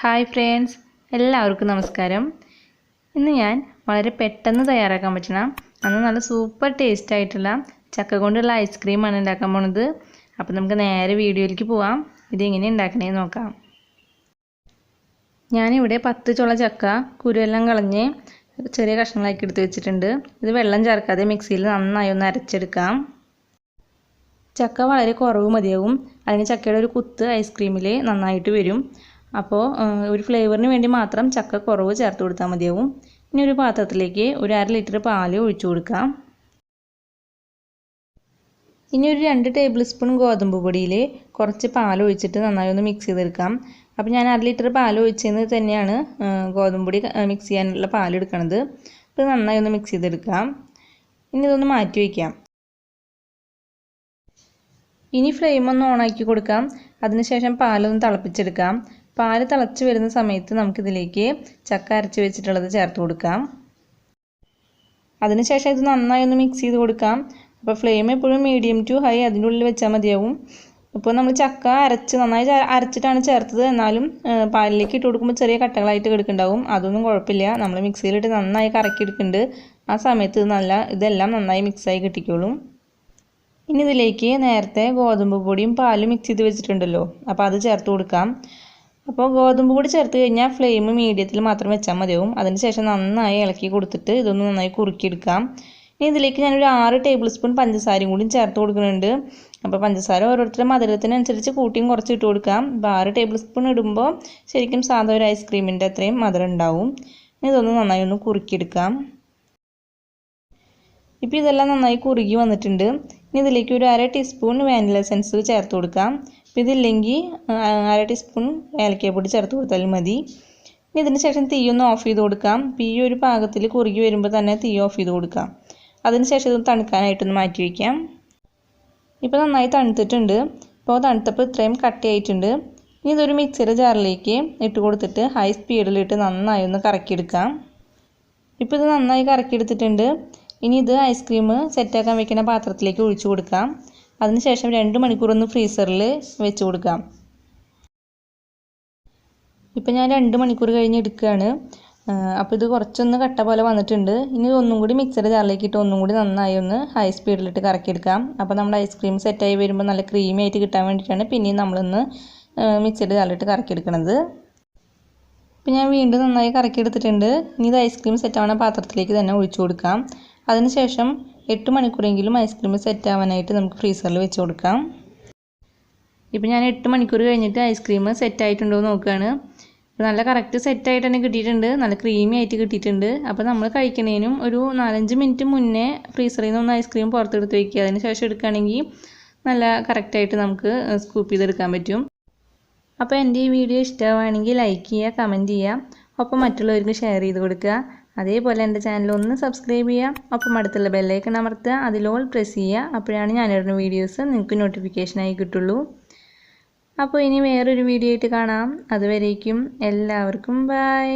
Hi friends, എല്ലാവർക്കും നമസ്കാരം. ഇന്ന് ഞാൻ വളരെ പെട്ടെന്ന് തയ്യാറാക്കാൻ പറ്റുന്ന നല്ല സൂപ്പർ ടേസ്റ്റ് ആയിട്ടുള്ള ചക്ക കൊണ്ടുള്ള ഐസ്ക്രീമാണ് ഉണ്ടാക്കാൻ പോണത്. അപ്പോൾ നമുക്ക് നേരെ വീഡിയോയിലേക്ക് പോവാം. ഇതെങ്ങനെ ഉണ്ടാക്കണേന്ന് നോക്കാം. ഞാനിവിടെ 10 ചുള ചക്ക കുരുവെല്ലാം കളഞ്ഞ് ചെറിയ കഷ്ണങ്ങളാക്കി എടുത്ത് വെച്ചിട്ടുണ്ട്. ഇത് വെള്ളം ചേർക്കാതെ മിക്സിയിൽ നന്നായി ഒന്ന് അരച്ചെടുക്കാം. ചക്ക വളരെ കുറവ് മതിയാവും. അതിന് ചക്കയുടെ ഒരു കുത്ത് ഐസ്ക്രീമിൽ നന്നായിട്ട് വരും. അപ്പോൾ ഒരു ഫ്ലേവറിന് വേണ്ടി മാത്രം ചക്ക കുറവ് ചേർത്ത് കൊടുത്താൽ മതിയാവും. ഇനി ഒരു പാത്രത്തിലേക്ക് ഒരു 1/2 ലിറ്റർ പാൽ ഒഴിച്ചു കൊടുക്കാം. ഇനി ഒരു 2 ടേബിൾ സ്പൂൺ ഗോതമ്പ് പൊടിയിൽ കുറച്ച് പാൽ ഒഴിച്ചിട്ട് നന്നായി ഒന്ന് മിക്സ് ചെയ്തെടുക്കാം. അപ്പോൾ ഞാൻ 1/2 ലിറ്റർ പാൽ ഒഴിച്ചതിന് തന്നെയാണ് ഗോതമ്പ് പൊടി മിക്സ് ചെയ്യാനുള്ള പാൽ എടുക്കുന്നത്. ഇത് നന്നായി ഒന്ന് മിക്സ് ചെയ്തെടുക്കാം. ഇനി ഇതൊന്ന് മാറ്റി വയ്ക്കാം. ഇനി ഫ്ലെയിം ഒന്ന് ഓണാക്കി കൊടുക്കാം. അതിനുശേഷം പാലൊന്ന് തിളപ്പിച്ചെടുക്കാം. പാൽ തിളച്ച് വരുന്ന സമയത്ത് നമുക്കിതിലേക്ക് ചക്ക അരച്ച് വെച്ചിട്ടുള്ളത് ചേർത്ത് കൊടുക്കാം. അതിനുശേഷം ഇത് നന്നായി ഒന്ന് മിക്സ് ചെയ്ത് കൊടുക്കാം. അപ്പോൾ ഫ്ലെയിം എപ്പോഴും മീഡിയം ടു ഹൈ അതിൻ്റെ ഉള്ളിൽ വെച്ചാൽ മതിയാവും. ഇപ്പോൾ നമ്മൾ ചക്ക നന്നായി അരച്ചിട്ടാണ് ചേർത്തത്. എന്നാലും പാലിലേക്ക് ഇട്ട് കൊടുക്കുമ്പോൾ ചെറിയ കട്ടകളായിട്ട് കിടക്കുന്നുണ്ടാവും. അതൊന്നും കുഴപ്പമില്ല. നമ്മൾ മിക്സിയിലിട്ട് നന്നായി കറക്കിയെടുക്കുന്നുണ്ട്. ആ സമയത്ത് ഇതെല്ലാം നന്നായി മിക്സായി കിട്ടിക്കോളും. ഇനി ഇതിലേക്ക് നേരത്തെ ഗോതമ്പ് പൊടിയും പാലും മിക്സ് ചെയ്ത് വെച്ചിട്ടുണ്ടല്ലോ, അപ്പോൾ അത് ചേർത്ത് കൊടുക്കാം. അപ്പോൾ ഗോതമ്പ് പൊടി ചേർത്ത് കഴിഞ്ഞാൽ ഫ്ലെയിം മീഡിയത്തിൽ മാത്രം വെച്ചാൽ മതിയാവും. അതിനുശേഷം നന്നായി ഇളക്കി കൊടുത്തിട്ട് ഇതൊന്ന് നന്നായി കുറുക്കിയെടുക്കാം. ഇനി ഇതിലേക്ക് ഞാനൊരു 6 ടേബിൾ സ്പൂൺ പഞ്ചസാരയും കൂടി ചേർത്ത് കൊടുക്കുന്നുണ്ട്. അപ്പോൾ പഞ്ചസാര ഓരോരുത്തരുടെ മധുരത്തിനനുസരിച്ച് കൂട്ടിയും കുറച്ച് ഇട്ട് കൊടുക്കാം. അപ്പോൾ 6 ടേബിൾ സ്പൂൺ ഇടുമ്പോൾ ശരിക്കും സാധാ ഒരു ഐസ്ക്രീമിൻ്റെ അത്രയും മധുരം ഉണ്ടാവും. ഇതൊന്ന് നന്നായി ഒന്ന് കുറുക്കിയെടുക്കാം. ഇപ്പോൾ ഇതെല്ലാം നന്നായി കുറുകി വന്നിട്ടുണ്ട്. ഇനി ഇതിലേക്ക് ഒരു 1/2 ടീസ്പൂൺ വാനില എസൻസ് ചേർത്ത് കൊടുക്കാം. അപ്പോൾ ഇതില്ലെങ്കിൽ 1/2 ടീസ്പൂൺ ഏലക്കാപ്പൊടി ചേർത്ത് കൊടുത്താലും മതി. ഇനി ഇതിന് ശേഷം തീ ഒന്ന് ഓഫ് ചെയ്ത് കൊടുക്കാം. ഈ ഒരു പാകത്തിൽ കുറുകി വരുമ്പോൾ തന്നെ തീ ഓഫ് ചെയ്ത് കൊടുക്കാം. അതിനുശേഷം ഇത് തണുക്കാനായിട്ടൊന്ന് മാറ്റി വയ്ക്കാം. ഇപ്പോൾ നന്നായി തണുത്തിട്ടുണ്ട്. ഇപ്പോൾ തണുത്തപ്പോൾ ഇത്രയും കട്ടിയായിട്ടുണ്ട്. ഇനി ഇതൊരു മിക്സിയുടെ ജാറിലേക്ക് ഇട്ട് കൊടുത്തിട്ട് ഹൈ സ്പീഡിലിട്ട് നന്നായി ഒന്ന് കറക്കിയെടുക്കാം. ഇപ്പോൾ ഇത് നന്നായി കറക്കിയെടുത്തിട്ടുണ്ട്. ഇനി ഇത് ഐസ്ക്രീം സെറ്റാക്കാൻ വെക്കുന്ന പാത്രത്തിലേക്ക് ഒഴിച്ചു കൊടുക്കാം. അതിനുശേഷം 2 മണിക്കൂർ ഒന്ന് ഫ്രീസറിൽ വെച്ച് കൊടുക്കാം. ഇപ്പോൾ ഞാൻ 2 മണിക്കൂർ കഴിഞ്ഞ് എടുക്കുകയാണ്. അപ്പോൾ ഇത് കുറച്ചൊന്ന് കട്ട പോലെ വന്നിട്ടുണ്ട്. ഇനി ഒന്നും കൂടി മിക്സിയുടെ ജാറിലേക്ക് ഇട്ട് ഒന്നും കൂടി നന്നായി ഒന്ന് ഹൈ സ്പീഡിലിട്ട് കറക്കിയെടുക്കാം. അപ്പോൾ നമ്മുടെ ഐസ്ക്രീം സെറ്റായി വരുമ്പോൾ നല്ല ക്രീമി ആയിട്ട് കിട്ടാൻ വേണ്ടിയിട്ടാണ് പിന്നെയും നമ്മളൊന്ന് മിക്സിയുടെ ജാറിലിട്ട് കറക്കിയെടുക്കുന്നത്. ഇപ്പോൾ ഞാൻ വീണ്ടും നന്നായി കറക്കിയെടുത്തിട്ടുണ്ട്. ഇനി ഇത് ഐസ്ക്രീം സെറ്റാവുന്ന പാത്രത്തിലേക്ക് തന്നെ ഒഴിച്ചു കൊടുക്കാം. അതിനുശേഷം 8 മണിക്കൂറെങ്കിലും ഐസ്ക്രീം സെറ്റ് ആവാനായിട്ട് നമുക്ക് ഫ്രീസറിൽ വെച്ച് കൊടുക്കാം. ഇപ്പോൾ ഞാൻ 8 മണിക്കൂർ കഴിഞ്ഞിട്ട് ഐസ്ക്രീം സെറ്റ് ആയിട്ടുണ്ടോ എന്ന് നോക്കുകയാണ്. നല്ല കറക്റ്റ് സെറ്റായിട്ട് തന്നെ കിട്ടിയിട്ടുണ്ട്. നല്ല ക്രീമി ആയിട്ട് കിട്ടിയിട്ടുണ്ട്. അപ്പോൾ നമ്മൾ കഴിക്കുന്നതിനും ഒരു 4-5 മിനിറ്റ് മുന്നേ ഫ്രീസറിൽ നിന്ന് ഒന്ന് ഐസ്ക്രീം പുറത്തെടുത്ത് വയ്ക്കുക. അതിന് ശേഷം എടുക്കുകയാണെങ്കിൽ നല്ല കറക്റ്റായിട്ട് നമുക്ക് സ്കൂപ്പ് ചെയ്തെടുക്കാൻ പറ്റും. അപ്പോൾ എൻ്റെ ഈ വീഡിയോ ഇഷ്ടമാണെങ്കിൽ ലൈക്ക് ചെയ്യുക, കമൻറ്റ് ചെയ്യുക, ഒപ്പം മറ്റുള്ളവർക്ക് ഷെയർ ചെയ്ത് കൊടുക്കുക. അതേപോലെ എൻ്റെ ചാനൽ ഒന്ന് സബ്സ്ക്രൈബ് ചെയ്യുക, ഒപ്പം അടുത്തുള്ള ബെല്ലൈക്കൺ അമർത്തുക, അതിൽ ഓൾ പ്രസ് ചെയ്യുക. അപ്പോഴാണ് ഞാനിടുന്ന വീഡിയോസ് നിങ്ങൾക്ക് നോട്ടിഫിക്കേഷനായി കിട്ടുള്ളൂ. അപ്പോൾ ഇനി വേറൊരു വീഡിയോ ആയിട്ട് കാണാം. അതുവരേക്കും എല്ലാവർക്കും ബൈ.